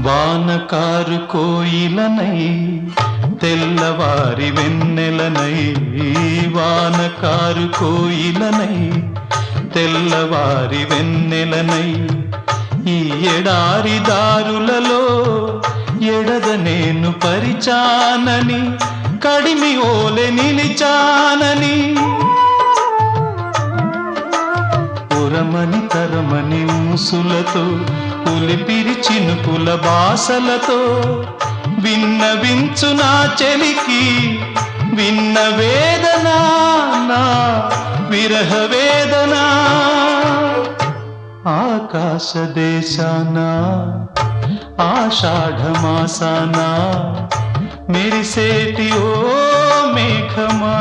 వానకారు కోయిలనై తెల్లవారి వెన్నెలనై, వానకారు కోయిలనై తెల్లవారి వెన్నెలనై, ఈ ఎడారి దారులలో ఎడద నేను పరిచానని, కడిమి ఓలె నిలిచానని, ఉరమని తరమని ఊసులతో ఉలిపిరి చినుకుల బాసలతో విన్నవించు నా చెలికి విన్న వేదన, నా విరహ వేదన. ఆకాశ దేశాన ఆషాఢమాసాన మెరిసేటి ఓ మేఘమా.